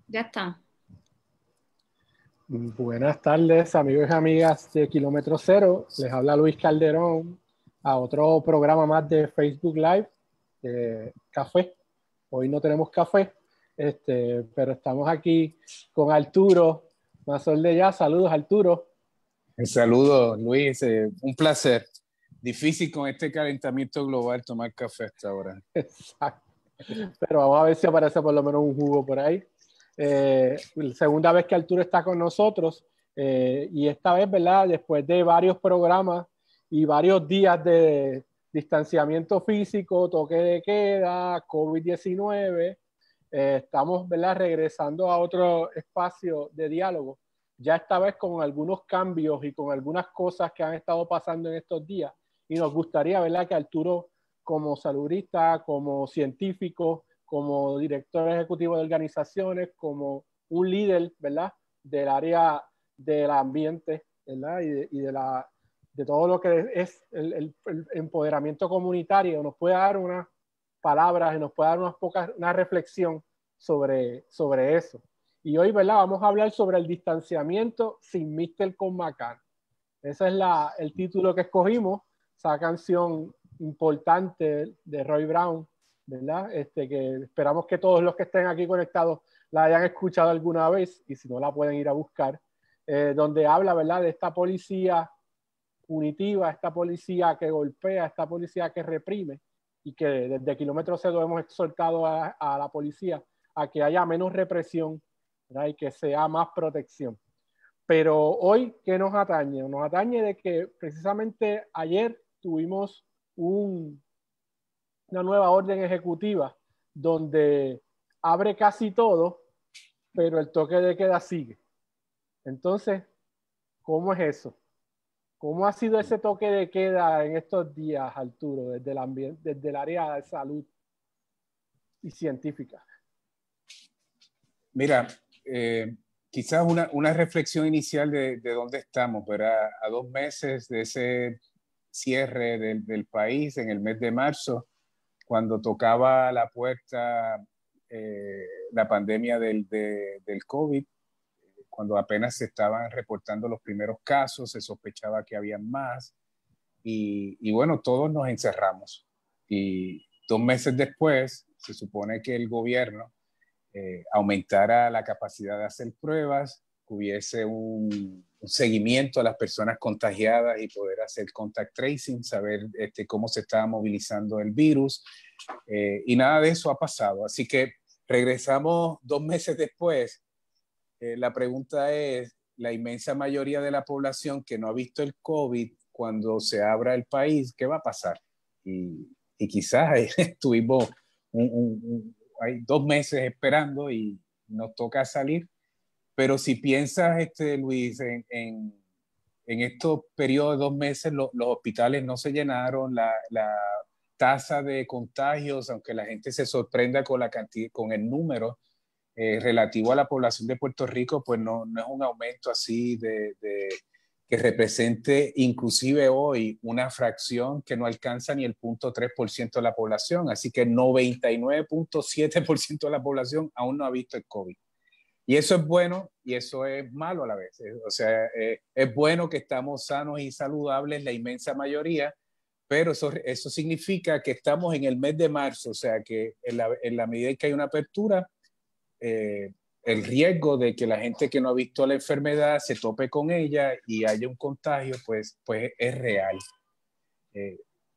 Ya está. Buenas tardes, amigos y amigas de Kilómetro Cero. Les habla Luis Calderón a otro programa más de Facebook Live de Café. Hoy no tenemos café, pero estamos aquí con Arturo Mazol de Ya. Saludos, Arturo. Saludos, Luis. Un placer. Difícil con este calentamiento global tomar café hasta ahora. Exacto. Pero vamos a ver si aparece por lo menos un jugo por ahí. Segunda vez que Arturo está con nosotros y esta vez, ¿verdad? Después de varios programas y varios días de distanciamiento físico, toque de queda, COVID-19, estamos, ¿verdad? Regresando a otro espacio de diálogo, ya esta vez con algunos cambios y con algunas cosas que han estado pasando en estos días. Y nos gustaría, ¿verdad? Que Arturo, como salubrista, como científico, como director ejecutivo de organizaciones, como un líder, ¿verdad? Del área del ambiente, ¿verdad? De todo lo que es el empoderamiento comunitario, nos puede dar unas palabras y nos puede dar una reflexión sobre eso. Y hoy, ¿verdad? Vamos a hablar sobre el distanciamiento sin Mister con McCann. Ese es el título que escogimos, esa canción importante de Roy Brown, ¿verdad? Que esperamos que todos los que estén aquí conectados la hayan escuchado alguna vez y si no la pueden ir a buscar, donde habla, ¿verdad? De esta policía punitiva, esta policía que golpea, esta policía que reprime y que desde Kilómetro Cero hemos exhortado a la policía a que haya menos represión, ¿verdad? Y que sea más protección. Pero hoy, ¿qué nos atañe? Nos atañe de que precisamente ayer tuvimos una nueva orden ejecutiva donde abre casi todo, pero el toque de queda sigue. Entonces, ¿cómo es eso? ¿Cómo ha sido ese toque de queda en estos días, Arturo, desde el área de salud y científica? Mira, quizás una reflexión inicial de dónde estamos, ¿verdad? A 2 meses de ese cierre del país en el mes de marzo, cuando tocaba la puerta la pandemia del COVID, cuando apenas se estaban reportando los primeros casos, se sospechaba que había más y bueno, todos nos encerramos. Y 2 meses después, se supone que el gobierno aumentara la capacidad de hacer pruebas, hubiese un seguimiento a las personas contagiadas y poder hacer contact tracing, saber cómo se estaba movilizando el virus, y nada de eso ha pasado. Así que regresamos 2 meses después. La pregunta es, la inmensa mayoría de la población que no ha visto el COVID, cuando se abra el país, ¿qué va a pasar? Y quizás tuvimos hay 2 meses esperando y nos toca salir. Pero si piensas, Luis, en estos periodos de 2 meses, los hospitales no se llenaron, la tasa de contagios, aunque la gente se sorprenda con la cantidad, con el número relativo a la población de Puerto Rico, pues no es un aumento así que represente inclusive hoy una fracción que no alcanza ni el 0.3% de la población. Así que el 99.7% de la población aún no ha visto el COVID. Y eso es bueno y eso es malo a la vez. O sea, es bueno que estamos sanos y saludables la inmensa mayoría, pero eso significa que estamos en el mes de marzo, o sea que en la medida que hay una apertura, el riesgo de que la gente que no ha visto la enfermedad se tope con ella y haya un contagio, pues es real.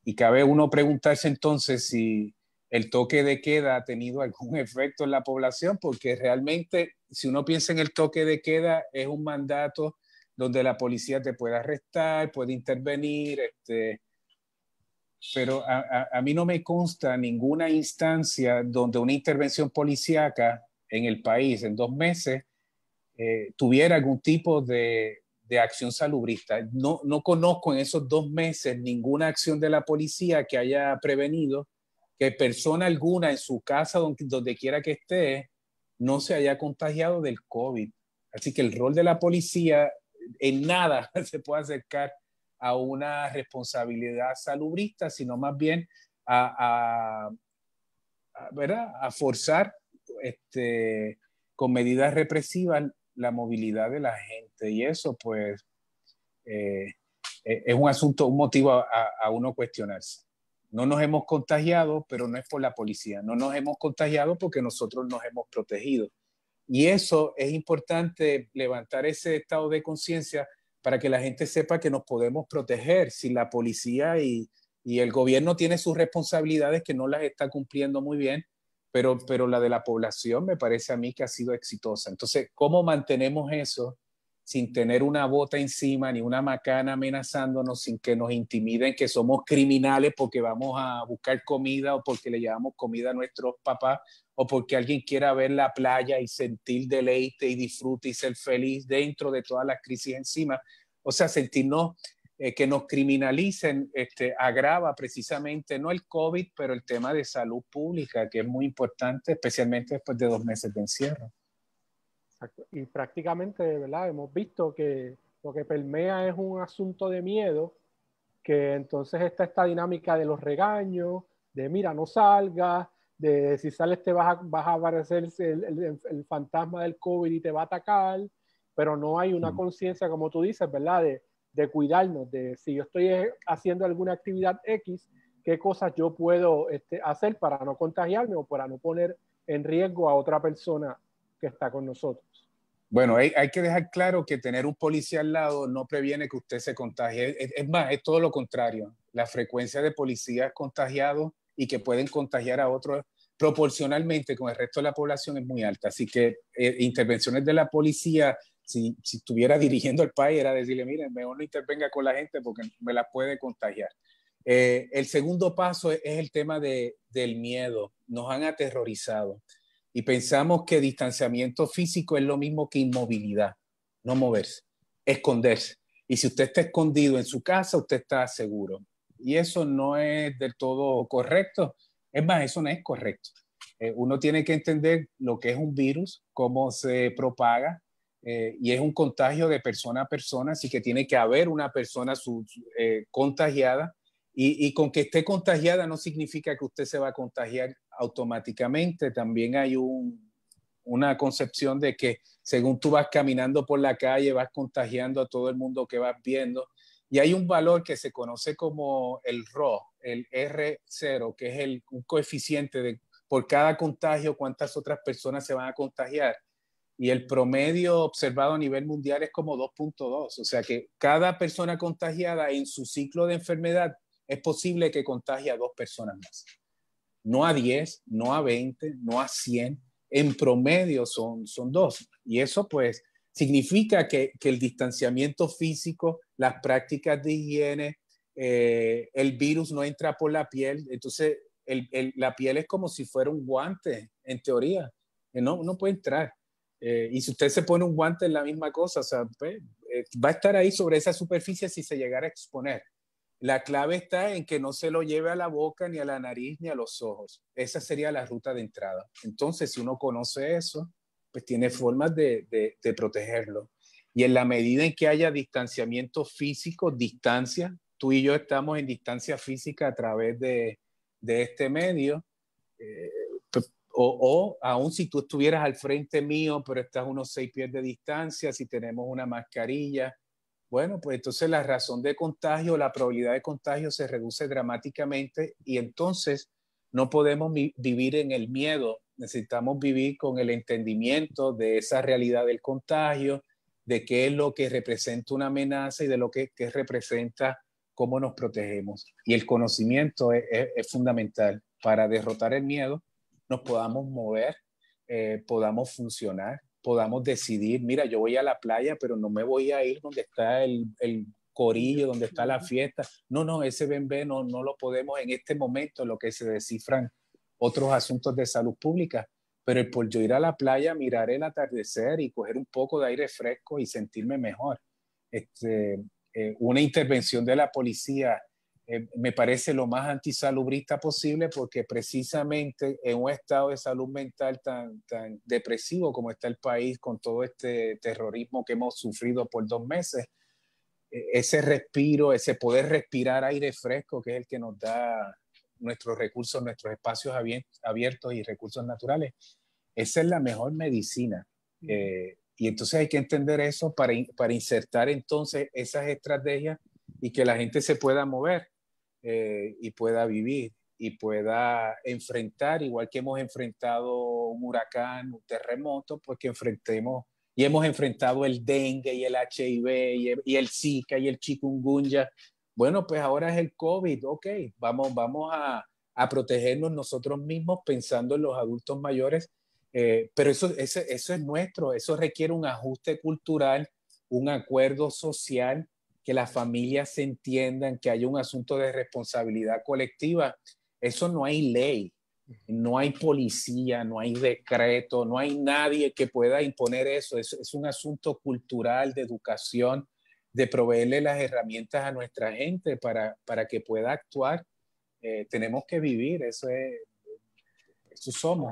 Y cabe uno preguntarse entonces si el toque de queda ha tenido algún efecto en la población, porque realmente si uno piensa en el toque de queda es un mandato donde la policía te puede arrestar, puede intervenir, pero a mí no me consta ninguna instancia donde una intervención policíaca en el país en 2 meses tuviera algún tipo de acción salubrista. No conozco en esos 2 meses ninguna acción de la policía que haya prevenido que persona alguna en su casa, donde quiera que esté, no se haya contagiado del COVID. Así que el rol de la policía en nada se puede acercar a una responsabilidad salubrista, sino más bien ¿verdad? A forzar con medidas represivas la movilidad de la gente. Y eso, pues, es un asunto, un motivo a uno cuestionarse. No nos hemos contagiado, pero no es por la policía. No nos hemos contagiado porque nosotros nos hemos protegido. Y eso es importante, levantar ese estado de conciencia para que la gente sepa que nos podemos proteger si la policía y el gobierno tiene sus responsabilidades que no las está cumpliendo muy bien, pero la de la población me parece a mí que ha sido exitosa. Entonces, ¿cómo mantenemos eso sin tener una bota encima ni una macana amenazándonos, sin que nos intimiden que somos criminales porque vamos a buscar comida o porque le llevamos comida a nuestros papás o porque alguien quiera ver la playa y sentir deleite y disfrute y ser feliz dentro de todas las crisis encima? O sea, sentirnos que nos criminalicen agrava precisamente no el COVID, pero el tema de salud pública, que es muy importante, especialmente después de 2 meses de encierro. Exacto. Y prácticamente, ¿verdad? Hemos visto que lo que permea es un asunto de miedo, que entonces está esta dinámica de los regaños, de mira, no salgas, de si sales te vas a aparecer el fantasma del COVID y te va a atacar, pero no hay una conciencia, como tú dices, ¿verdad? De cuidarnos, de si yo estoy haciendo alguna actividad X, qué cosas yo puedo hacer para no contagiarme o para no poner en riesgo a otra persona que está con nosotros. Bueno, hay que dejar claro que tener un policía al lado no previene que usted se contagie. Es más, es todo lo contrario. La frecuencia de policías contagiados y que pueden contagiar a otros proporcionalmente con el resto de la población es muy alta. Así que intervenciones de la policía, si estuviera dirigiendo el país, era decirle, miren, mejor no intervenga con la gente porque me la puede contagiar. El segundo paso es el tema del miedo. Nos han aterrorizado. Y pensamos que distanciamiento físico es lo mismo que inmovilidad, no moverse, esconderse. Y si usted está escondido en su casa, usted está seguro. Y eso no es del todo correcto. Es más, eso no es correcto. Uno tiene que entender lo que es un virus, cómo se propaga, y es un contagio de persona a persona, así que tiene que haber una persona contagiada. Y con que esté contagiada no significa que usted se va a contagiar automáticamente. También hay una concepción de que según tú vas caminando por la calle, vas contagiando a todo el mundo que vas viendo. Y hay un valor que se conoce como el RO, el R0, que es un coeficiente de por cada contagio cuántas otras personas se van a contagiar. Y el promedio observado a nivel mundial es como 2.2. O sea que cada persona contagiada en su ciclo de enfermedad es posible que contagie a 2 personas más. No a 10, no a 20, no a 100. En promedio son 2. Y eso pues significa que el distanciamiento físico, las prácticas de higiene, el virus no entra por la piel. Entonces la piel es como si fuera un guante, en teoría. No puede entrar. Y si usted se pone un guante es la misma cosa. O sea, pues, va a estar ahí sobre esa superficie si se llegara a exponer. La clave está en que no se lo lleve a la boca, ni a la nariz, ni a los ojos. Esa sería la ruta de entrada. Entonces, si uno conoce eso, pues tiene formas de protegerlo. Y en la medida en que haya distanciamiento físico, distancia, tú y yo estamos en distancia física a través de este medio, o aún si tú estuvieras al frente mío, pero estás a unos 6 pies de distancia, si tenemos una mascarilla, bueno, pues entonces la razón de contagio, la probabilidad de contagio se reduce dramáticamente y entonces no podemos vivir en el miedo. Necesitamos vivir con el entendimiento de esa realidad del contagio, de qué es lo que representa una amenaza y de lo que representa cómo nos protegemos. Y el conocimiento es fundamental para derrotar el miedo, nos podamos mover, podamos funcionar, podamos decidir, mira, yo voy a la playa, pero no me voy a ir donde está el corillo, donde está la fiesta. No, ese bembé no lo podemos en este momento, lo que se descifran otros asuntos de salud pública. Pero por yo ir a la playa, mirar el atardecer y coger un poco de aire fresco y sentirme mejor. Una intervención de la policía me parece lo más antisalubrista posible porque precisamente en un estado de salud mental tan depresivo como está el país con todo este terrorismo que hemos sufrido por 2 meses, ese respiro, ese poder respirar aire fresco que es el que nos da nuestros recursos, nuestros espacios abiertos y recursos naturales, esa es la mejor medicina. Y entonces hay que entender eso para insertar entonces esas estrategias y que la gente se pueda mover y pueda vivir y pueda enfrentar, igual que hemos enfrentado un huracán, un terremoto, pues que enfrentemos y hemos enfrentado el dengue y el HIV y el Zika y el chikungunya. Bueno, pues ahora es el COVID, ok, vamos a protegernos nosotros mismos pensando en los adultos mayores, pero eso es nuestro, eso requiere un ajuste cultural, un acuerdo social, que las familias se entiendan, que haya un asunto de responsabilidad colectiva. Eso no hay ley, no hay policía, no hay decreto, no hay nadie que pueda imponer eso. Es un asunto cultural, de educación, de proveerle las herramientas a nuestra gente para que pueda actuar. Tenemos que vivir, eso somos.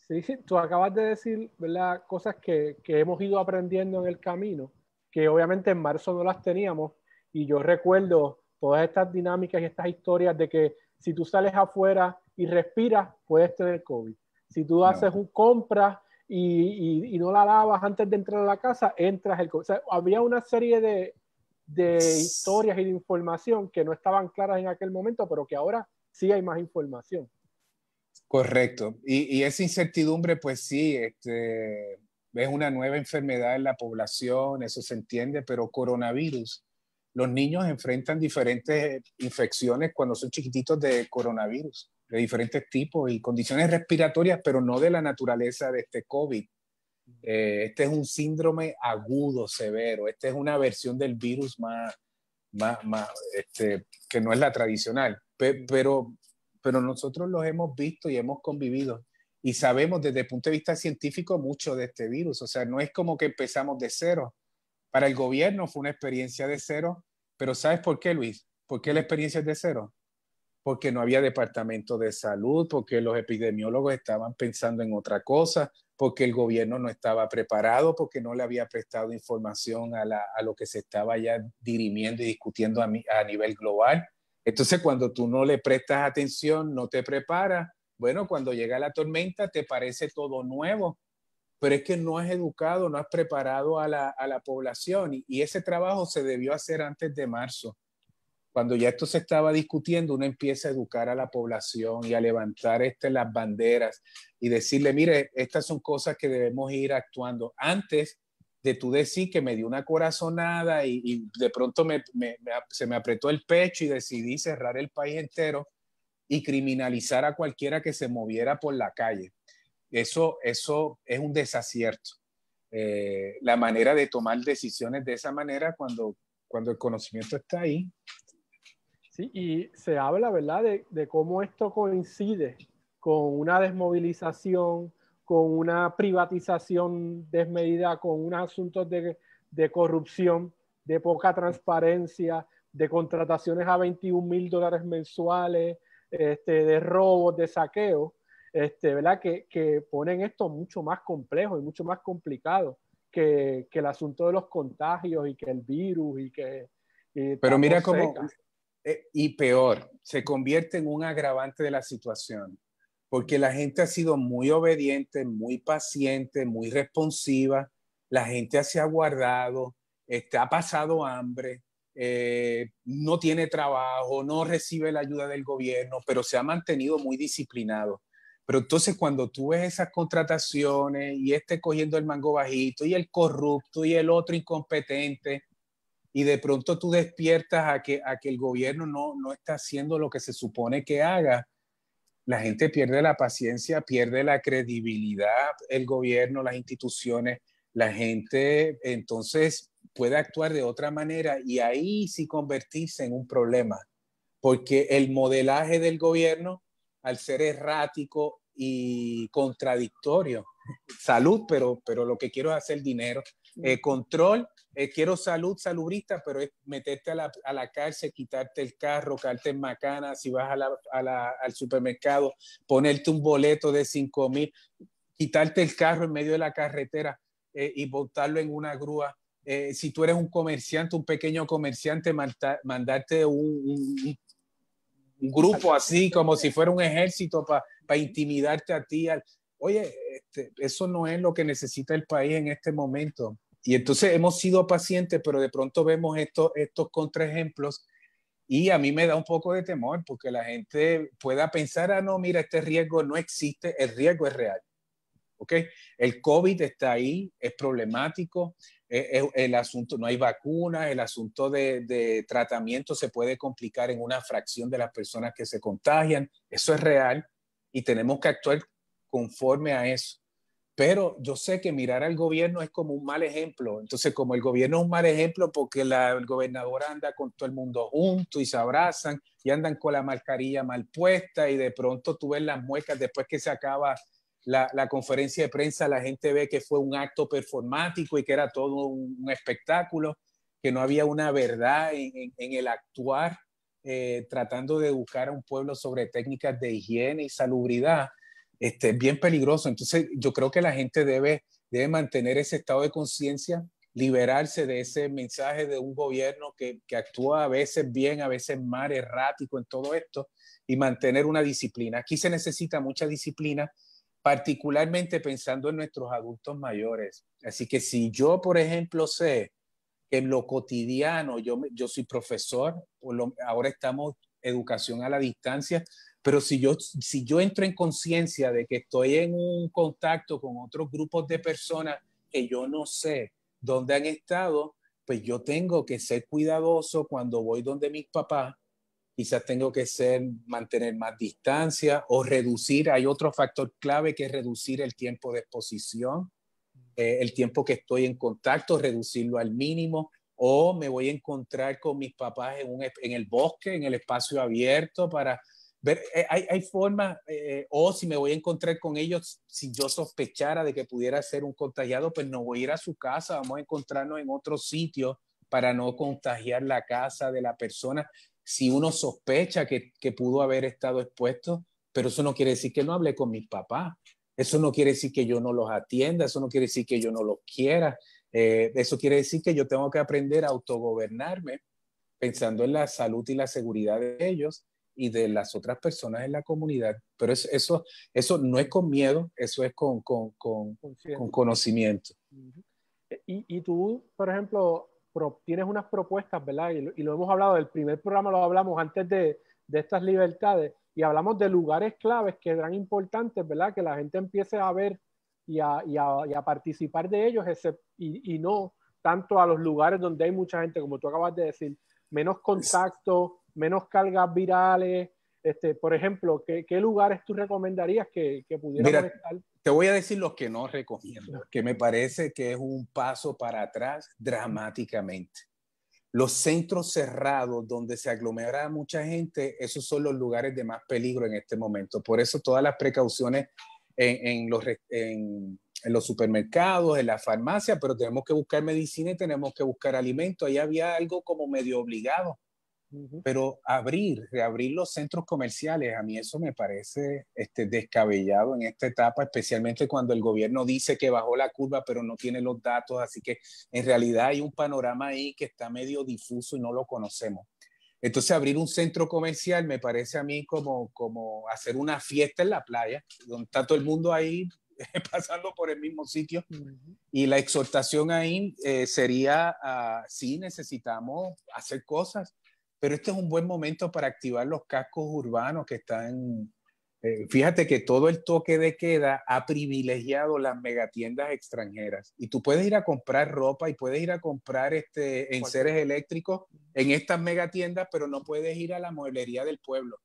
Sí, tú acabas de decir, ¿verdad? Cosas que hemos ido aprendiendo en el camino, que obviamente en marzo no las teníamos, y yo recuerdo todas estas dinámicas y estas historias de que si tú sales afuera y respiras, puedes tener COVID. Si tú haces un compra y no la lavas antes de entrar a la casa, entras el COVID. O sea, había una serie de historias y de información que no estaban claras en aquel momento, pero que ahora sí hay más información. Correcto. Y esa incertidumbre, pues sí, es una nueva enfermedad en la población, eso se entiende, pero coronavirus, los niños enfrentan diferentes infecciones cuando son chiquititos de coronavirus, de diferentes tipos y condiciones respiratorias, pero no de la naturaleza de este COVID. Este es un síndrome agudo, severo. Esta es una versión del virus que no es la tradicional, pero nosotros los hemos visto y hemos convivido y sabemos desde el punto de vista científico mucho de este virus. O sea, no es como que empezamos de cero. Para el gobierno fue una experiencia de cero, pero ¿sabes por qué, Luis? ¿Por qué la experiencia es de cero? Porque no había departamento de salud, porque los epidemiólogos estaban pensando en otra cosa, porque el gobierno no estaba preparado, porque no le había prestado información a lo que se estaba ya dirimiendo y discutiendo a nivel global. Entonces, cuando tú no le prestas atención, no te preparas, bueno, cuando llega la tormenta te parece todo nuevo, pero es que no has educado, no has preparado a la población y ese trabajo se debió hacer antes de marzo. Cuando ya esto se estaba discutiendo, uno empieza a educar a la población y a levantar las banderas y decirle, mire, estas son cosas que debemos ir actuando. Antes de tú decir que me dio una corazonada y de pronto se me apretó el pecho y decidí cerrar el país entero y criminalizar a cualquiera que se moviera por la calle. Eso es un desacierto. La manera de tomar decisiones de esa manera cuando el conocimiento está ahí. Sí, y se habla, ¿verdad?, de cómo esto coincide con una desmovilización, con una privatización desmedida, con unos asuntos de corrupción, de poca transparencia, de contrataciones a $21,000 mensuales, de robos, de saqueos, ¿verdad?, que ponen esto mucho más complejo y mucho más complicado que el asunto de los contagios y que el virus y que... Pero mira cómo... y peor, se convierte en un agravante de la situación, porque la gente ha sido muy obediente, muy paciente, muy responsiva, la gente se ha guardado, ha pasado hambre, no tiene trabajo, no recibe la ayuda del gobierno, pero se ha mantenido muy disciplinado. Pero entonces cuando tú ves esas contrataciones y cogiendo el mango bajito y el corrupto y el otro incompetente, y de pronto tú despiertas a que el gobierno no está haciendo lo que se supone que haga, la gente pierde la paciencia, pierde la credibilidad, el gobierno, las instituciones, la gente entonces puede actuar de otra manera y ahí sí convertirse en un problema, porque el modelaje del gobierno, al ser errático y contradictorio, salud, pero lo que quiero es hacer dinero, control, quiero salud, salubrista, pero es meterte a la cárcel, quitarte el carro, caerte en macana, si vas al supermercado, ponerte un boleto de 5,000, quitarte el carro en medio de la carretera y botarlo en una grúa. Si tú eres un comerciante, un pequeño comerciante, mandarte un grupo así, como si fuera un ejército para intimidarte a ti. oye, eso no es lo que necesita el país en este momento. Y entonces hemos sido pacientes, pero de pronto vemos estos contraejemplos y a mí me da un poco de temor porque la gente pueda pensar, ah, no, mira, este riesgo no existe, el riesgo es real. ¿Ok? El COVID está ahí, es problemático, el asunto, no hay vacunas, el asunto de tratamiento se puede complicar en una fracción de las personas que se contagian, eso es real y tenemos que actuar conforme a eso. Pero yo sé que mirar al gobierno es como un mal ejemplo. Entonces, como el gobierno es un mal ejemplo porque el gobernador anda con todo el mundo junto y se abrazan y andan con la mascarilla mal puesta y de pronto tú ves las muecas después que se acaba la conferencia de prensa, la gente ve que fue un acto performático y que era todo un espectáculo, que no había una verdad en el actuar, tratando de educar a un pueblo sobre técnicas de higiene y salubridad. Es bien peligroso. Entonces, yo creo que la gente debe mantener ese estado de conciencia, liberarse de ese mensaje de un gobierno que actúa a veces bien, a veces mal, errático en todo esto, y mantener una disciplina. Aquí se necesita mucha disciplina, particularmente pensando en nuestros adultos mayores. Así que si yo, por ejemplo, sé que en lo cotidiano, yo soy profesor, ahora estamos educación a la distancia, pero si yo entro en conciencia de que estoy en un contacto con otros grupos de personas que yo no sé dónde han estado, pues yo tengo que ser cuidadoso cuando voy donde mis papás. Quizás tengo que mantener más distancia o reducir. Hay otro factor clave que es reducir el tiempo de exposición, el tiempo que estoy en contacto, reducirlo al mínimo, o me voy a encontrar con mis papás en el bosque, en el espacio abierto para ver, hay formas, o si me voy a encontrar con ellos, si yo sospechara de que pudiera ser un contagiado, pues no voy a ir a su casa, vamos a encontrarnos en otro sitio para no contagiar la casa de la persona. Si uno sospecha que pudo haber estado expuesto, pero eso no quiere decir que no hable con mis papás. Eso no quiere decir que yo no los atienda, eso no quiere decir que yo no los quiera. Eso quiere decir que yo tengo que aprender a autogobernarme pensando en la salud y la seguridad de ellos y de las otras personas en la comunidad. Pero eso no es con miedo, eso es con conocimiento. Y tú, por ejemplo, tienes unas propuestas, ¿verdad? Y lo hemos hablado, el primer programa lo hablamos antes de estas libertades y hablamos de lugares claves que eran importantes, ¿verdad? Que la gente empiece a ver y a participar de ellos y no tanto a los lugares donde hay mucha gente, como tú acabas de decir, menos contacto, menos cargas virales. Por ejemplo, ¿qué lugares tú recomendarías que pudiéramos Mira, estar? te voy a decir los que no recomiendo, que me parece que es un paso para atrás dramáticamente. Los centros cerrados donde se aglomera mucha gente, esos son los lugares de más peligro en este momento. Por eso todas las precauciones en los supermercados, en la farmacia, pero tenemos que buscar medicina y tenemos que buscar alimentos. Ahí había algo como medio obligado. Pero reabrir los centros comerciales, a mí eso me parece descabellado en esta etapa, especialmente cuando el gobierno dice que bajó la curva, pero no tiene los datos, así que en realidad hay un panorama ahí que está medio difuso y no lo conocemos. Entonces, abrir un centro comercial me parece a mí como hacer una fiesta en la playa, donde está todo el mundo ahí pasando por el mismo sitio. Y la exhortación ahí sería, sí, necesitamos hacer cosas, pero este es un buen momento para activar los cascos urbanos que están. Fíjate que todo el toque de queda ha privilegiado las megatiendas extranjeras y tú puedes ir a comprar ropa y puedes ir a comprar enseres eléctricos en estas megatiendas, pero no puedes ir a la mueblería del pueblo.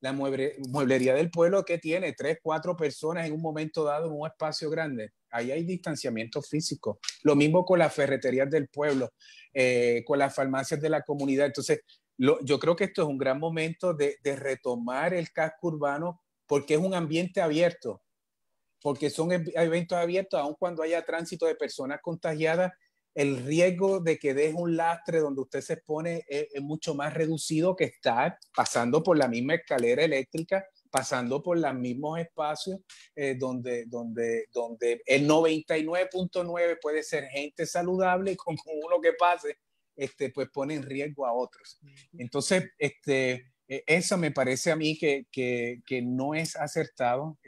La mueblería del pueblo que tiene 3, 4 personas en un momento dado en un espacio grande. Ahí hay distanciamiento físico. Lo mismo con las ferreterías del pueblo, con las farmacias de la comunidad. Entonces, yo creo que esto es un gran momento de retomar el casco urbano porque es un ambiente abierto, porque son eventos abiertos, aun cuando haya tránsito de personas contagiadas, el riesgo de que deje un lastre donde usted se expone es mucho más reducido que estar pasando por la misma escalera eléctrica, pasando por los mismos espacios donde el 99.9 puede ser gente saludable y con uno que pase, pues pone en riesgo a otros. Entonces, eso me parece a mí que no es acertado.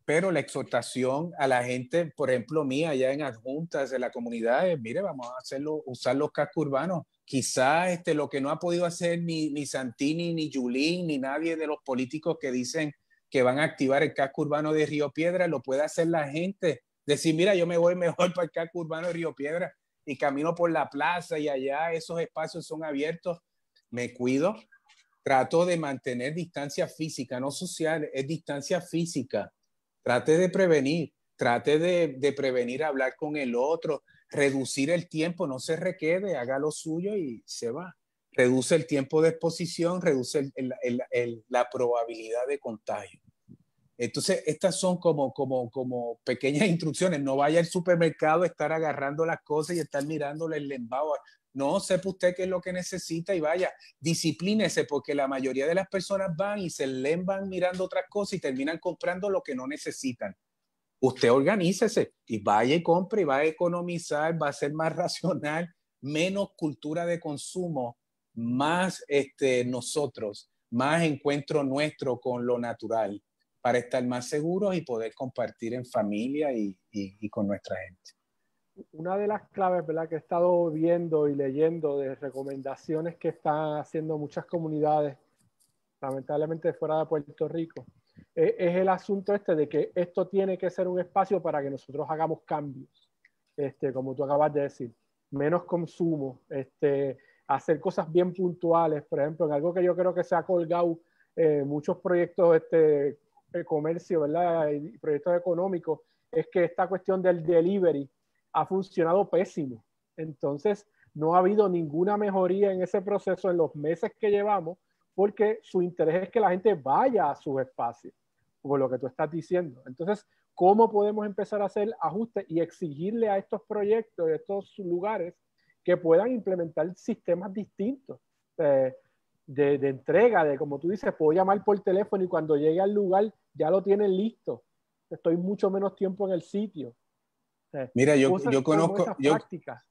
pero la exhortación a la gente, por ejemplo, mía, allá en adjuntas de la comunidad, es, mire, vamos a hacerlo, usar los cascos urbanos. Quizás lo que no ha podido hacer ni Santini, ni Yulín, ni nadie de los políticos que dicen que van a activar el casco urbano de Río Piedra, lo puede hacer la gente. Decir, mira, yo me voy mejor para el casco urbano de Río Piedra y camino por la plaza y allá esos espacios son abiertos. Me cuido, trato de mantener distancia física, no social, es distancia física. Trate de prevenir, trate de prevenir hablar con el otro, reducir el tiempo, no se requede, haga lo suyo y se va. Reduce el tiempo de exposición, reduce la probabilidad de contagio. Entonces, estas son como pequeñas instrucciones. No vaya al supermercado a estar agarrando las cosas y estar mirándole el lembado. No, sepa usted qué es lo que necesita y vaya, disciplínese, porque la mayoría de las personas van y se lemban mirando otras cosas y terminan comprando lo que no necesitan. Usted organícese y vaya y compre y va a economizar, va a ser más racional, menos cultura de consumo, más nosotros, más encuentro nuestro con lo natural, para estar más seguros y poder compartir en familia y con nuestra gente. Una de las claves, ¿verdad?, que he estado viendo y leyendo de recomendaciones que están haciendo muchas comunidades, lamentablemente fuera de Puerto Rico, es el asunto de que esto tiene que ser un espacio para que nosotros hagamos cambios, como tú acabas de decir, menos consumo, hacer cosas bien puntuales, por ejemplo, en algo que yo creo que se ha colgado muchos proyectos de comercio, ¿verdad?, y proyectos económicos, es que esta cuestión del delivery ha funcionado pésimo. Entonces, no ha habido ninguna mejoría en ese proceso en los meses que llevamos, porque su interés es que la gente vaya a sus espacios, por lo que tú estás diciendo. Entonces, ¿cómo podemos empezar a hacer ajustes y exigirle a estos proyectos, a estos lugares, que puedan implementar sistemas distintos de entrega, de como tú dices, puedo llamar por teléfono y cuando llegue al lugar ya lo tienen listo? Estoy mucho menos tiempo en el sitio. Mira, Cosas yo como conozco, esas prácticas.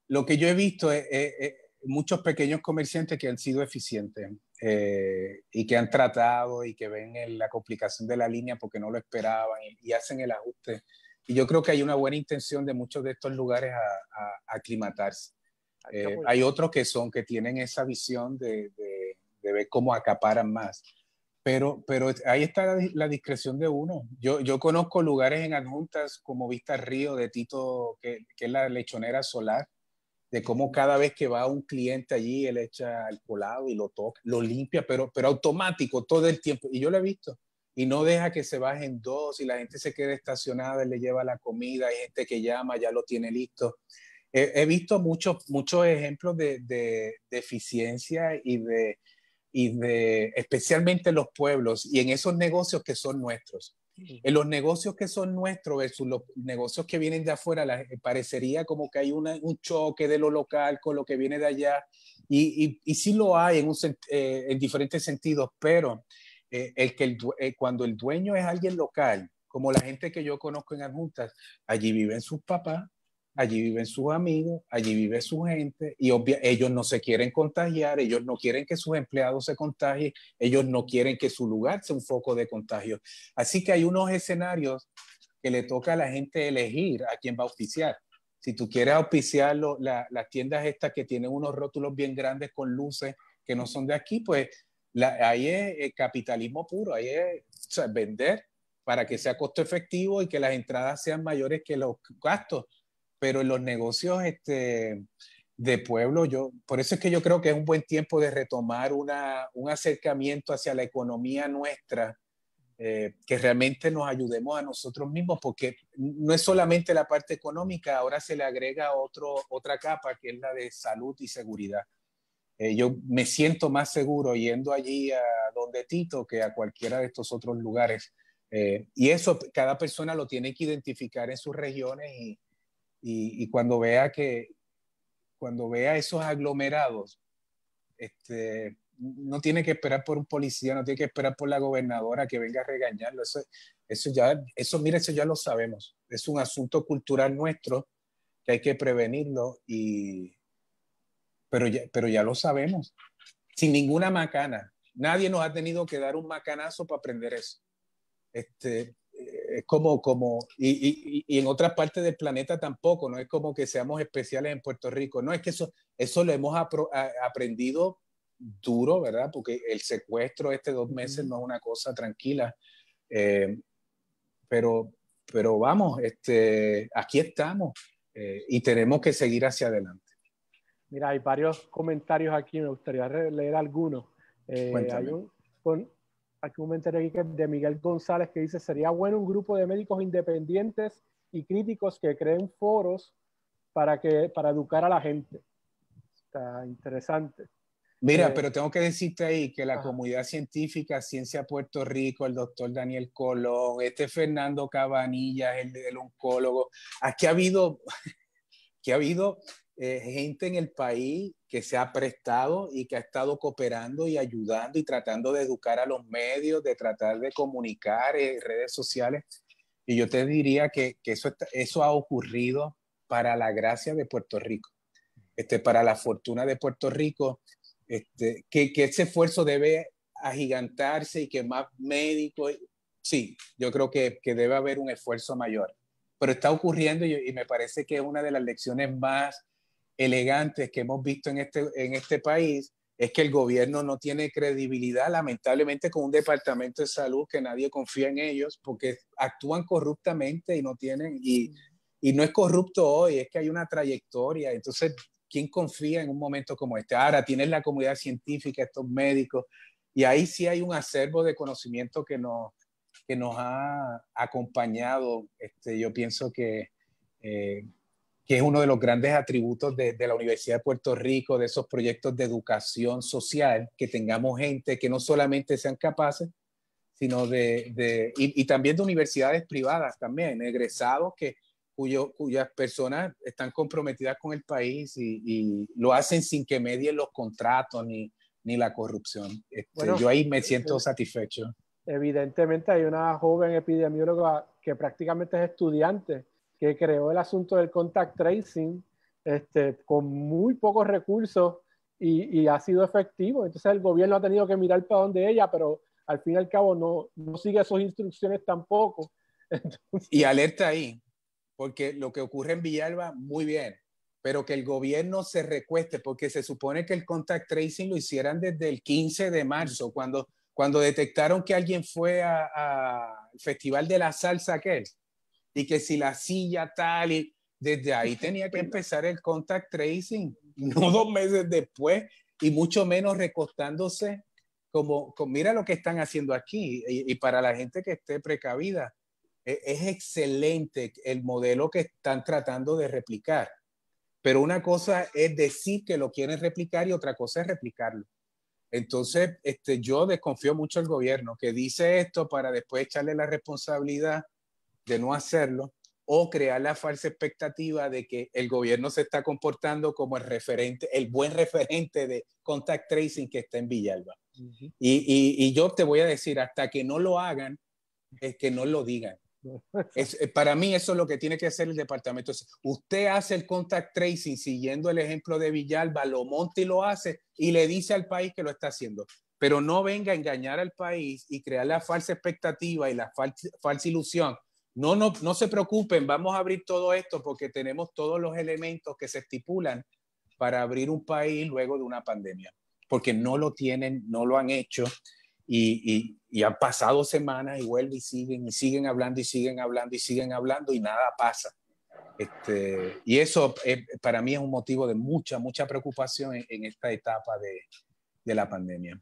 lo que yo he visto es muchos pequeños comerciantes que han sido eficientes y que han tratado y que ven la complicación de la línea porque no lo esperaban y hacen el ajuste. Y yo creo que hay una buena intención de muchos de estos lugares a aclimatarse. Hay otros que tienen esa visión de ver cómo acaparan más. Pero ahí está la discreción de uno. Yo conozco lugares en adjuntas como Vista Río de Tito, que es la lechonera solar, de cómo cada vez que va un cliente allí, él echa el colado y lo toca, lo limpia, pero automático todo el tiempo. Y yo lo he visto. Y no deja que se bajen dos y la gente se quede estacionada, él le lleva la comida, hay gente que llama, ya lo tiene listo. He visto muchos ejemplos de eficiencia especialmente en los pueblos y en esos negocios que son nuestros. En los negocios que son nuestros versus los negocios que vienen de afuera, parecería como que hay un choque de lo local con lo que viene de allá. Y sí lo hay en diferentes sentidos, pero cuando el dueño es alguien local, como la gente que yo conozco en adjuntas, allí viven sus papás, allí viven sus amigos, allí vive su gente y ellos no se quieren contagiar, ellos no quieren que sus empleados se contagien, ellos no quieren que su lugar sea un foco de contagio. Así que hay unos escenarios que le toca a la gente elegir a quién va a auspiciar. Si tú quieres auspiciar las tiendas estas que tienen unos rótulos bien grandes con luces que no son de aquí, pues ahí es capitalismo puro, ahí es, o sea, vender para que sea costo efectivo y que las entradas sean mayores que los gastos. Pero en los negocios de pueblo, por eso es que yo creo que es un buen tiempo de retomar un acercamiento hacia la economía nuestra, que realmente nos ayudemos a nosotros mismos, porque no es solamente la parte económica, ahora se le agrega otra capa que es la de salud y seguridad. Yo me siento más seguro yendo allí a donde Tito que a cualquiera de estos otros lugares. Y eso cada persona lo tiene que identificar en sus regiones y cuando vea esos aglomerados, no tiene que esperar por un policía, no tiene que esperar por la gobernadora que venga a regañarlo. Mira, eso ya lo sabemos. Es un asunto cultural nuestro que hay que prevenirlo, pero ya lo sabemos. Sin ninguna macana. Nadie nos ha tenido que dar un macanazo para aprender eso. es y en otras partes del planeta tampoco, no es como que seamos especiales en Puerto Rico, no, es que eso lo hemos aprendido duro, ¿verdad? Porque el secuestro 2 meses no es una cosa tranquila, pero vamos, aquí estamos y tenemos que seguir hacia adelante. Mira, hay varios comentarios aquí, me gustaría leer algunos. Hay un comentario aquí de Miguel González que dice, sería bueno un grupo de médicos independientes y críticos que creen foros para educar a la gente. Está interesante. Mira, pero tengo que decirte ahí que la Ajá. comunidad científica, Ciencia Puerto Rico, el doctor Daniel Colón, Fernando Cabanillas, el oncólogo, aquí ha habido gente en el país que se ha prestado y que ha estado cooperando y ayudando y tratando de educar a los medios, de tratar de comunicar en redes sociales. Y yo te diría que eso ha ocurrido para la gracia de Puerto Rico, para la fortuna de Puerto Rico, que ese esfuerzo debe agigantarse y que más médicos, sí, yo creo que debe haber un esfuerzo mayor. Pero está ocurriendo y me parece que es una de las lecciones más elegantes que hemos visto en este país, es que el gobierno no tiene credibilidad, lamentablemente, con un departamento de salud que nadie confía en ellos porque actúan corruptamente y no tienen, y no es corrupto hoy, es que hay una trayectoria. Entonces, ¿quién confía en un momento como este? Ahora tienes la comunidad científica, estos médicos, y ahí sí hay un acervo de conocimiento que nos ha acompañado. Yo pienso que es uno de los grandes atributos de la Universidad de Puerto Rico, de esos proyectos de educación social, que tengamos gente que no solamente sean capaces, sino y también de universidades privadas también, egresados cuyas personas están comprometidas con el país y lo hacen sin que medien los contratos ni la corrupción. Bueno, yo ahí me siento satisfecho. Evidentemente hay una joven epidemióloga que prácticamente es estudiante, que creó el asunto del contact tracing con muy pocos recursos y ha sido efectivo. Entonces el gobierno ha tenido que mirar para donde ella, pero al fin y al cabo no sigue sus instrucciones tampoco. Entonces... Y alerta ahí, porque lo que ocurre en Villalba, muy bien, pero que el gobierno se recueste, porque se supone que el contact tracing lo hicieran desde el 15 de marzo, cuando detectaron que alguien fue al Festival de la Salsa aquel, y que si la silla tal, y desde ahí tenía que empezar el contact tracing, no 2 meses después, y mucho menos recostándose mira lo que están haciendo aquí, y para la gente que esté precavida, es excelente el modelo que están tratando de replicar, pero una cosa es decir que lo quieren replicar y otra cosa es replicarlo. Entonces, yo desconfío mucho del gobierno que dice esto para después echarle la responsabilidad de no hacerlo o crear la falsa expectativa de que el gobierno se está comportando como el buen referente de contact tracing que está en Villalba. Uh-huh. Y yo te voy a decir, hasta que no lo hagan, es que no lo digan. Para mí eso es lo que tiene que hacer el departamento. Usted hace el contact tracing siguiendo el ejemplo de Villalba, lo monta y lo hace y le dice al país que lo está haciendo, pero no venga a engañar al país y crear la falsa expectativa y la falsa ilusión. No se preocupen, vamos a abrir todo esto porque tenemos todos los elementos que se estipulan para abrir un país luego de una pandemia, porque no lo tienen, no lo han hecho. Y han pasado semanas y vuelven y siguen hablando y siguen hablando y siguen hablando y nada pasa. Y eso para mí es un motivo de mucha preocupación en esta etapa de la pandemia.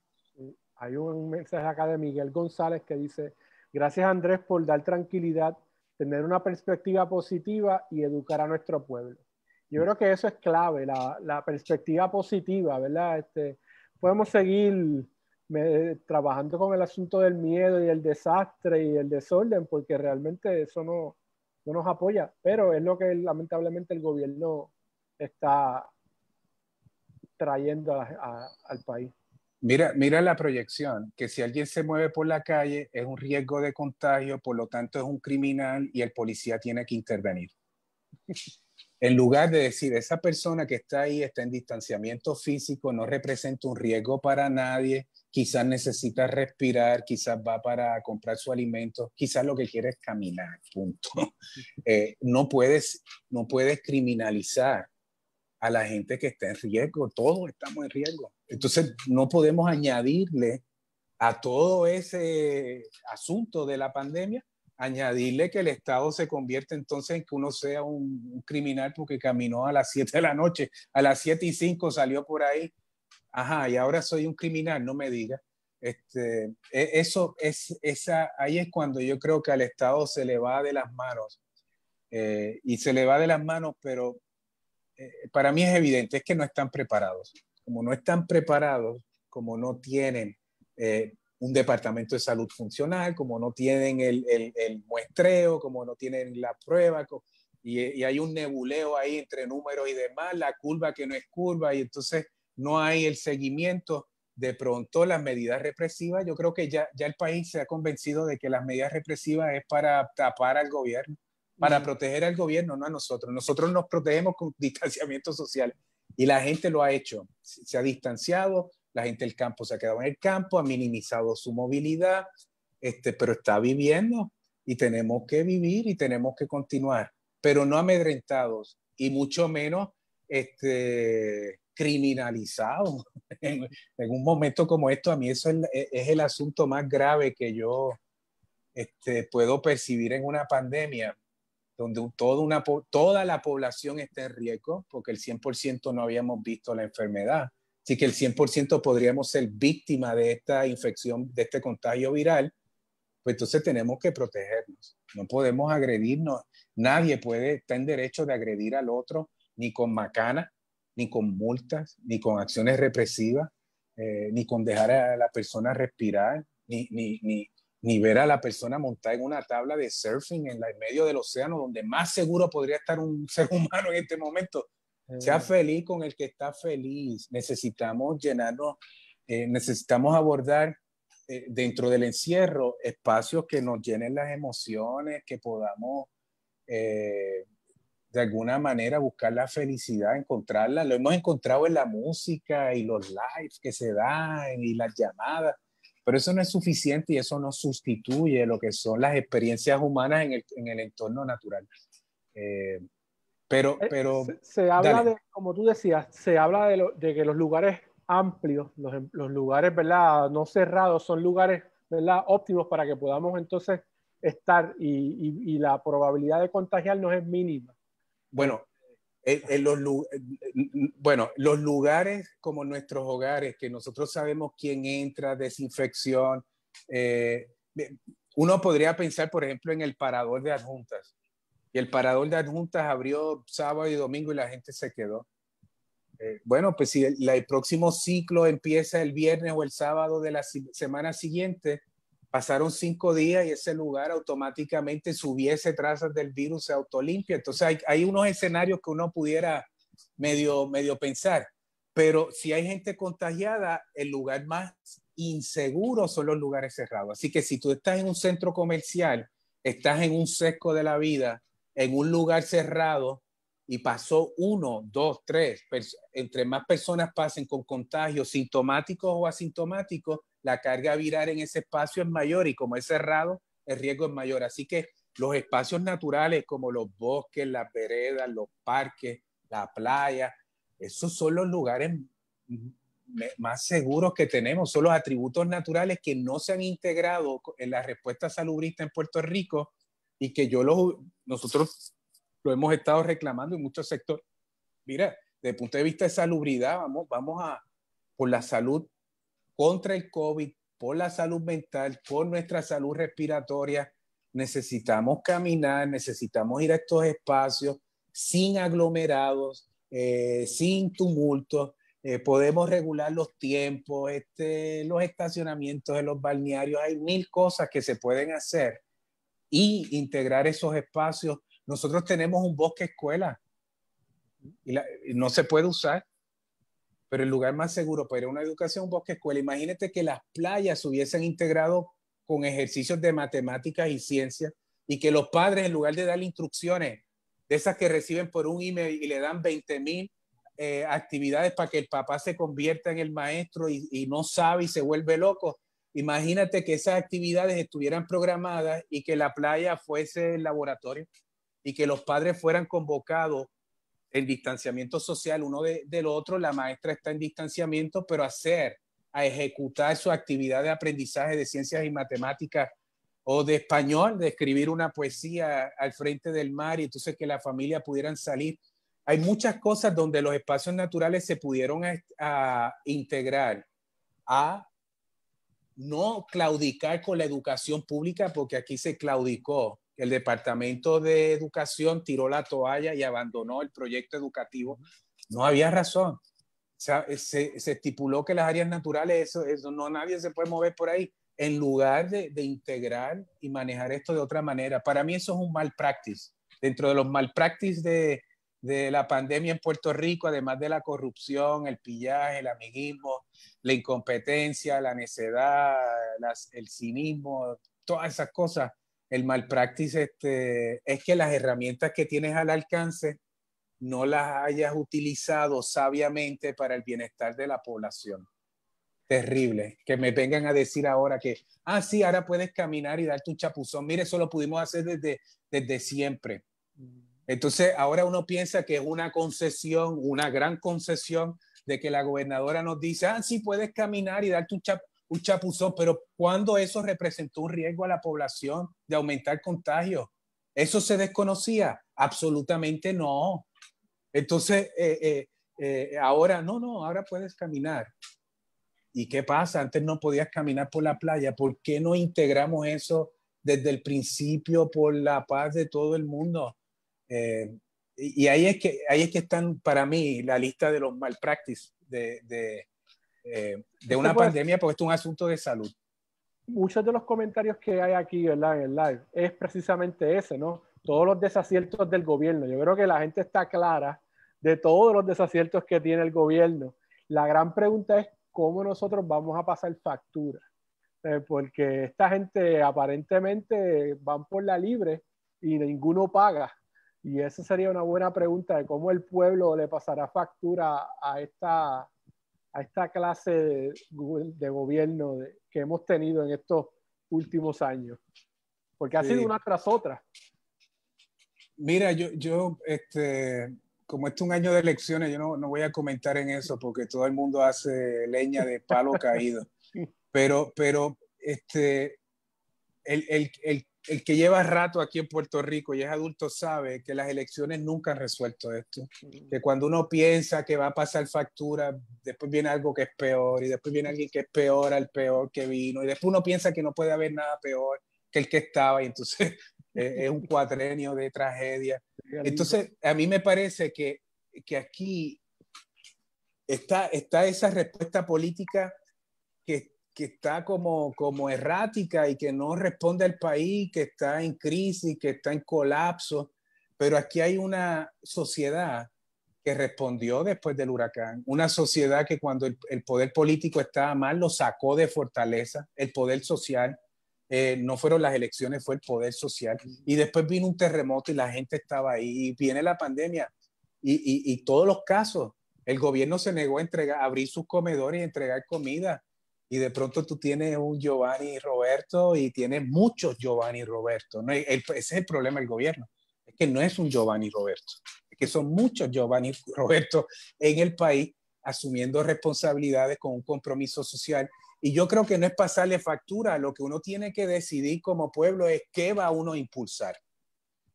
Hay un mensaje acá de Miguel González que dice: gracias, Andrés, por dar tranquilidad, tener una perspectiva positiva y educar a nuestro pueblo. Yo creo que eso es clave, la perspectiva positiva, ¿verdad? Podemos seguir trabajando con el asunto del miedo y el desastre y el desorden, porque realmente eso no nos apoya, pero es lo que lamentablemente el gobierno está trayendo al país. Mira la proyección, que si alguien se mueve por la calle es un riesgo de contagio, por lo tanto es un criminal y el policía tiene que intervenir. En lugar de decir, esa persona que está ahí está en distanciamiento físico, no representa un riesgo para nadie, quizás necesita respirar, quizás va para comprar su alimento, quizás lo que quiere es caminar, punto. No puedes criminalizar a la gente que está en riesgo, todos estamos en riesgo. Entonces no podemos añadirle a todo ese asunto de la pandemia, añadirle que el Estado se convierte entonces en que uno sea un criminal porque caminó a las 7 de la noche, a las 7:05 salió por ahí, ajá, y ahora soy un criminal, no me diga. Ahí es cuando yo creo que al Estado se le va de las manos, y se le va de las manos, pero para mí es evidente, es que no están preparados. Como no están preparados, como no tienen un departamento de salud funcional, como no tienen el muestreo, como no tienen la prueba, y hay un nebuleo ahí entre números y demás, la curva que no es curva, y entonces no hay el seguimiento. De pronto las medidas represivas, yo creo que ya el país se ha convencido de que las medidas represivas es para tapar al gobierno, para proteger al gobierno, no a nosotros. Nosotros nos protegemos con distanciamiento social y la gente lo ha hecho. Se ha distanciado, la gente del campo se ha quedado en el campo, ha minimizado su movilidad, pero está viviendo y tenemos que vivir y tenemos que continuar, pero no amedrentados y mucho menos criminalizados. En un momento como esto, a mí eso es el asunto más grave que yo puedo percibir en una pandemia donde toda la población está en riesgo, porque el 100% no habíamos visto la enfermedad. Así que el 100% podríamos ser víctima de esta infección, de este contagio viral, pues entonces tenemos que protegernos. No podemos agredirnos. Nadie está en derecho de agredir al otro, ni con macana, ni con multas, ni con acciones represivas, ni con dejar a la persona respirar, ni ver a la persona montada en una tabla de surfing en medio del océano, donde más seguro podría estar un ser humano en este momento. Sea feliz con el que está feliz. Necesitamos llenarnos, necesitamos abordar dentro del encierro espacios que nos llenen las emociones, que podamos de alguna manera buscar la felicidad, encontrarla. Lo hemos encontrado en la música y los lives que se dan y las llamadas. Pero eso no es suficiente y eso no sustituye lo que son las experiencias humanas en el entorno natural. Pero se habla dale. de, como tú decías, se habla de que los lugares amplios, los lugares, ¿verdad?, no cerrados, son lugares, ¿verdad?, óptimos para que podamos entonces estar y la probabilidad de contagiarnos es mínima. Bueno, los lugares como nuestros hogares, que nosotros sabemos quién entra, desinfección, uno podría pensar, por ejemplo, en el parador de adjuntas. Y el parador de adjuntas abrió sábado y domingo y la gente se quedó. Bueno, pues si el próximo ciclo empieza el viernes o el sábado de la semana siguiente, pasaron 5 días y ese lugar automáticamente, si hubiese trazas del virus, se autolimpia. Entonces hay unos escenarios que uno pudiera medio pensar, pero si hay gente contagiada, el lugar más inseguro son los lugares cerrados. Así que si tú estás en un centro comercial, estás en un sesco de la vida, en un lugar cerrado, y pasó 1, 2, 3, entre más personas pasen con contagios sintomáticos o asintomáticos, la carga viral en ese espacio es mayor y como es cerrado, el riesgo es mayor. Así que los espacios naturales como los bosques, las veredas, los parques, la playa, esos son los lugares más seguros que tenemos, son los atributos naturales que no se han integrado en la respuesta salubrista en Puerto Rico y que nosotros lo hemos estado reclamando en muchos sectores. Mira, desde el punto de vista de salubridad, vamos por la salud contra el COVID, por la salud mental, por nuestra salud respiratoria. Necesitamos caminar, necesitamos ir a estos espacios sin aglomerados, sin tumultos. Podemos regular los tiempos, los estacionamientos de los balnearios. Hay 1000 cosas que se pueden hacer y integrar esos espacios. Nosotros tenemos un bosque escuela y no se puede usar, pero el lugar más seguro para una educación es un bosque escuela. Imagínate que las playas se hubiesen integrado con ejercicios de matemáticas y ciencias y que los padres, en lugar de darle instrucciones de esas que reciben por un email y le dan 20,000 actividades para que el papá se convierta en el maestro y no sabe y se vuelve loco. Imagínate que esas actividades estuvieran programadas y que la playa fuese el laboratorio y que los padres fueran convocados en distanciamiento social uno del otro. La maestra está en distanciamiento, pero a ejecutar su actividad de aprendizaje de ciencias y matemáticas o de español, de escribir una poesía al frente del mar y entonces que la familia pudieran salir. Hay muchas cosas donde los espacios naturales se pudieron a integrar, a no claudicar con la educación pública, porque aquí se claudicó. El Departamento de Educación tiró la toalla y abandonó el proyecto educativo. No había razón. O sea, se estipuló que las áreas naturales, eso no, nadie se puede mover por ahí, en lugar de integrar y manejar esto de otra manera. Para mí eso es un mal practice. Dentro de los mal practice de la pandemia en Puerto Rico, además de la corrupción, el pillaje, el amiguismo, la incompetencia, la necedad, el cinismo, todas esas cosas, el mal practice es que las herramientas que tienes al alcance no las hayas utilizado sabiamente para el bienestar de la población. Terrible. Que me vengan a decir ahora que, sí, ahora puedes caminar y darte un chapuzón. Mire, eso lo pudimos hacer desde siempre. Entonces, ahora uno piensa que es una concesión, una gran concesión, de que la gobernadora nos dice, sí, puedes caminar y darte un chapuzón, pero ¿cuándo eso representó un riesgo a la población de aumentar contagios? ¿Eso se desconocía? Absolutamente no. Entonces, ahora, ahora puedes caminar. ¿Y qué pasa? Antes no podías caminar por la playa. ¿Por qué no integramos eso desde el principio por la paz de todo el mundo? Y ahí es que están para mí la lista de los malpractice de una pandemia, porque esto es un asunto de salud. Muchos de los comentarios que hay aquí, ¿verdad?, en el live es precisamente ese, ¿no? Todos los desaciertos del gobierno. Yo creo que la gente está clara de todos los desaciertos que tiene el gobierno. La gran pregunta es cómo nosotros vamos a pasar factura. Porque esta gente aparentemente van por la libre y ninguno paga. Y esa sería una buena pregunta de cómo el pueblo le pasará factura a esta clase de gobierno que hemos tenido en estos últimos años. Porque ha sido una tras otra. Mira, yo como este es un año de elecciones, yo no voy a comentar en eso porque todo el mundo hace leña de palo caído. Pero el que lleva rato aquí en Puerto Rico y es adulto sabe que las elecciones nunca han resuelto esto. Que cuando uno piensa que va a pasar factura, después viene algo que es peor y después viene alguien que es peor al peor que vino y después uno piensa que no puede haber nada peor que el que estaba y entonces es un cuatrenio de tragedia. Entonces, a mí me parece que aquí está esa respuesta política que está como errática y que no responde al país, que está en crisis, que está en colapso. Pero aquí hay una sociedad que respondió después del huracán, una sociedad que cuando el poder político estaba mal lo sacó de fortaleza, el poder social. No fueron las elecciones, fue el poder social. Y después vino un terremoto y la gente estaba ahí. Y viene la pandemia y todos los casos. El gobierno se negó a abrir sus comedores y entregar comida. Y de pronto tú tienes un Giovanni Roberto y tienes muchos Giovanni Roberto. ¿No? Ese es el problema del gobierno. Es que no es un Giovanni Roberto. Es que son muchos Giovanni Roberto en el país asumiendo responsabilidades con un compromiso social. Y yo creo que no es pasarle factura. Lo que uno tiene que decidir como pueblo es qué va uno a impulsar.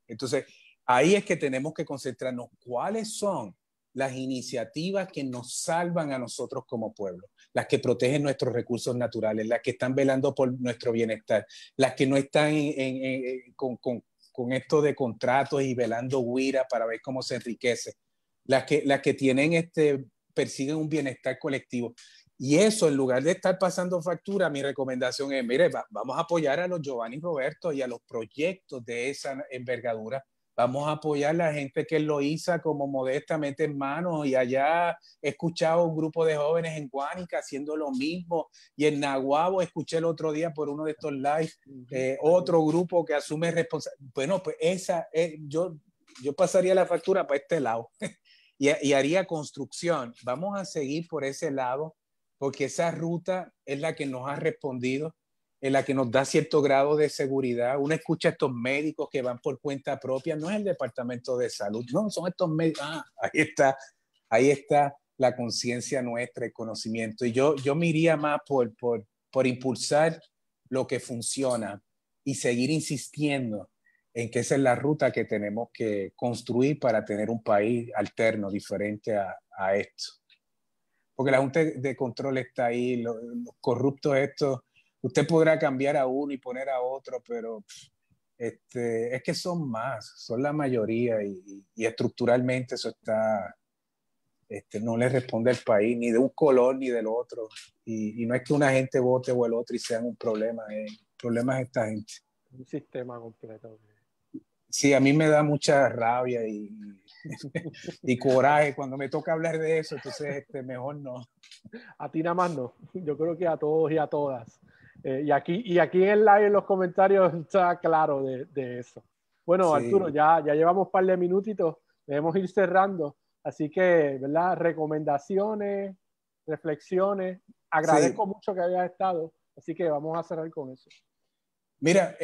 Entonces, ahí es que tenemos que concentrarnos. ¿Cuáles son las iniciativas que nos salvan a nosotros como pueblo? Las que protegen nuestros recursos naturales, las que están velando por nuestro bienestar, las que no están con esto de contratos y velando huira para ver cómo se enriquece, las que tienen persiguen un bienestar colectivo. Y eso, en lugar de estar pasando factura, mi recomendación es, mire, vamos a apoyar a los Giovanni Roberto y a los proyectos de esa envergadura. Vamos a apoyar a la gente que lo hizo como modestamente en manos y allá he escuchado un grupo de jóvenes en Guánica haciendo lo mismo y en Naguabo escuché el otro día por uno de estos lives otro grupo que asume responsabilidad. Bueno, pues yo yo pasaría la factura para este lado y haría construcción. Vamos a seguir por ese lado porque esa ruta es la que nos ha respondido, es la que nos da cierto grado de seguridad. Uno escucha a estos médicos que van por cuenta propia, no es el Departamento de Salud, no, son estos médicos. Ahí está la conciencia nuestra, el conocimiento. Y yo me iría más por impulsar lo que funciona y seguir insistiendo en que esa es la ruta que tenemos que construir para tener un país alterno, diferente a esto. Porque la Junta de Control está ahí, los corruptos estos, usted podrá cambiar a uno y poner a otro, pero es que son más, son la mayoría y estructuralmente eso está, no le responde al país, ni de un color ni del otro. Y no es que una gente vote o el otro y sean un problema, el problema es esta gente. Un sistema completo. Sí, a mí me da mucha rabia y coraje cuando me toca hablar de eso, entonces mejor no. A ti nada más no, yo creo que a todos y a todas. Y aquí en el live, en los comentarios, está claro de eso. Bueno, sí. Arturo, ya llevamos un par de minutitos, debemos ir cerrando. Así que, ¿verdad? Recomendaciones, reflexiones. Agradezco mucho que hayas estado, así que vamos a cerrar con eso. Mira,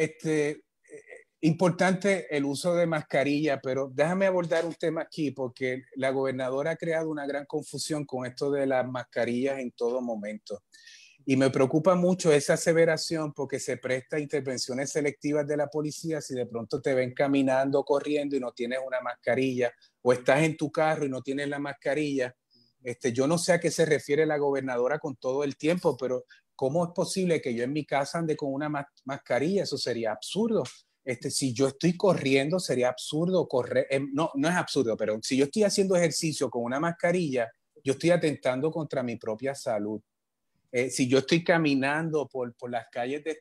importante el uso de mascarilla, pero déjame abordar un tema aquí porque la gobernadora ha creado una gran confusión con esto de las mascarillas en todo momento. Y me preocupa mucho esa aseveración porque se presta a intervenciones selectivas de la policía si de pronto te ven caminando, corriendo y no tienes una mascarilla, o estás en tu carro y no tienes la mascarilla. Yo no sé a qué se refiere la gobernadora con todo el tiempo, pero ¿cómo es posible que yo en mi casa ande con una mascarilla? Eso sería absurdo. Si yo estoy corriendo, sería absurdo correr. No es absurdo, pero si yo estoy haciendo ejercicio con una mascarilla, yo estoy atentando contra mi propia salud. Si yo estoy caminando por las calles de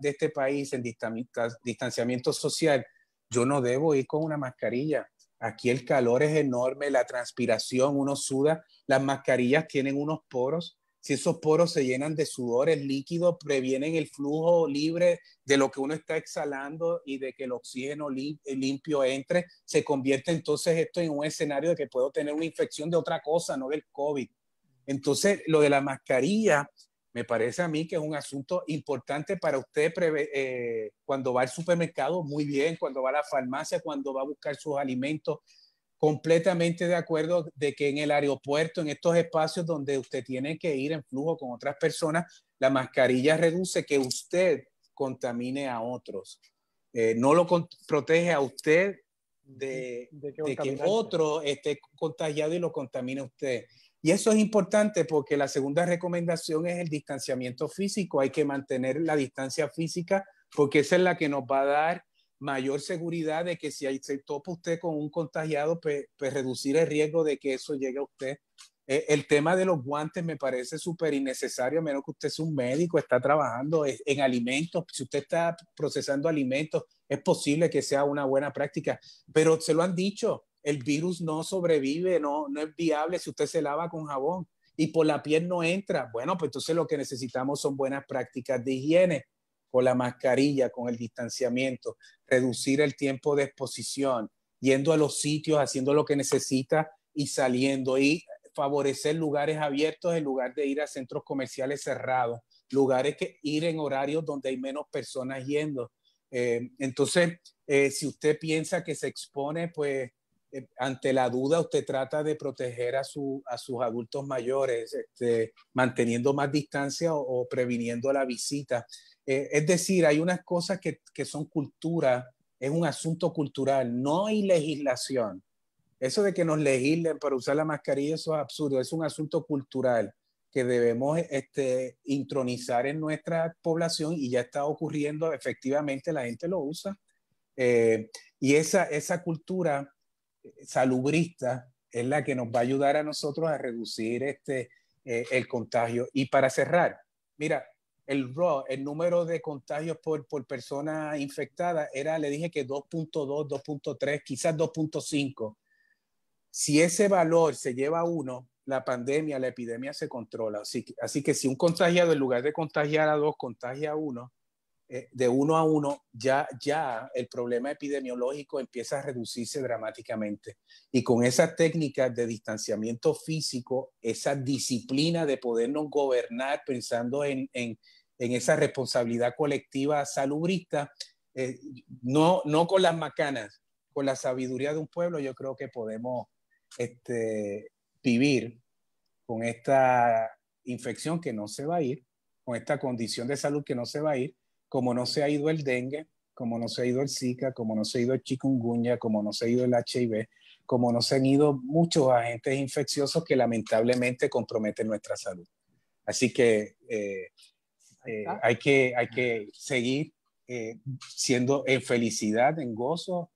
este país en distanciamiento social, yo no debo ir con una mascarilla. Aquí el calor es enorme, la transpiración, uno suda, las mascarillas tienen unos poros. Si esos poros se llenan de sudores líquidos, previenen el flujo libre de lo que uno está exhalando y de que el oxígeno limpio entre. Se convierte entonces esto en un escenario de que puedo tener una infección de otra cosa, no del COVID. Entonces, lo de la mascarilla me parece a mí que es un asunto importante para usted cuando va al supermercado, muy bien, cuando va a la farmacia, cuando va a buscar sus alimentos. Completamente de acuerdo de que en el aeropuerto, en estos espacios donde usted tiene que ir en flujo con otras personas, la mascarilla reduce que usted contamine a otros. No lo protege a usted de que otro esté contagiado y lo contamine a usted. Y eso es importante porque la segunda recomendación es el distanciamiento físico. Hay que mantener la distancia física porque esa es la que nos va a dar mayor seguridad de que si se topa usted con un contagiado, pues reducir el riesgo de que eso llegue a usted. El tema de los guantes me parece súper innecesario, a menos que usted sea un médico, está trabajando en alimentos. Si usted está procesando alimentos, es posible que sea una buena práctica, pero se lo han dicho, el virus no sobrevive, no es viable si usted se lava con jabón y por la piel no entra. Bueno, pues entonces lo que necesitamos son buenas prácticas de higiene, con la mascarilla, con el distanciamiento, reducir el tiempo de exposición, yendo a los sitios, haciendo lo que necesita y saliendo, y favorecer lugares abiertos en lugar de ir a centros comerciales cerrados, lugares que ir en horarios donde hay menos personas yendo. Entonces, si usted piensa que se expone, pues ante la duda usted trata de proteger a sus adultos mayores, manteniendo más distancia o previniendo la visita. Es decir, hay unas cosas que son cultura, es un asunto cultural, no hay legislación. Eso de que nos legislen para usar la mascarilla, eso es absurdo, es un asunto cultural que debemos intronizar en nuestra población y ya está ocurriendo, efectivamente la gente lo usa. Y esa cultura salubrista es la que nos va a ayudar a nosotros a reducir el contagio. Y para cerrar, mira, el número de contagios por persona infectada le dije que 2.2, 2.3, quizás 2.5. Si ese valor se lleva a 1, la pandemia, la epidemia se controla. Así que si un contagiado, en lugar de contagiar a 2, contagia a 1, de 1 a 1, ya el problema epidemiológico empieza a reducirse dramáticamente. Y con esas técnicas de distanciamiento físico, esa disciplina de podernos gobernar pensando en esa responsabilidad colectiva salubrista, no con las macanas, con la sabiduría de un pueblo, yo creo que podemos vivir con esta infección que no se va a ir, con esta condición de salud que no se va a ir, como no se ha ido el dengue, como no se ha ido el Zika, como no se ha ido el chikungunya, como no se ha ido el HIV, como no se han ido muchos agentes infecciosos que lamentablemente comprometen nuestra salud. Así que hay que seguir siendo en felicidad, en gozo,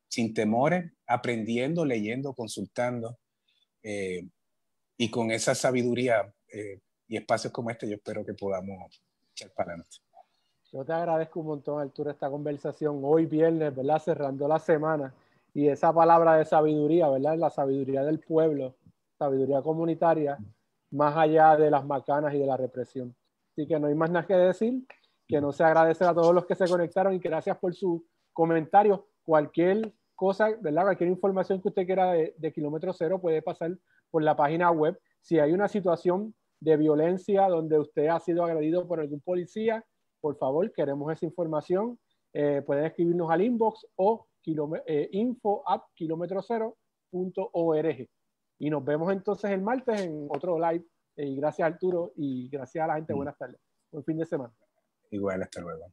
sin temores, aprendiendo, leyendo, consultando, y con esa sabiduría y espacios como este yo espero que podamos echar para adelante. Yo te agradezco un montón, Arturo, esta conversación hoy viernes, ¿verdad? Cerrando la semana, y esa palabra de sabiduría, ¿verdad? La sabiduría del pueblo, sabiduría comunitaria, más allá de las macanas y de la represión. Así que no hay más nada que decir, que no sea agradecer a todos los que se conectaron y gracias por sus comentarios. Cualquier cosa, ¿verdad? Cualquier información que usted quiera de Kilómetro Cero puede pasar por la página web. Si hay una situación de violencia donde usted ha sido agredido por algún policía, por favor, queremos esa información. Pueden escribirnos al inbox o info@kilometrocero.org. Y nos vemos entonces el martes en otro live. Y gracias, Arturo, y gracias a la gente. Buenas tardes. Buen fin de semana. Igual, hasta luego.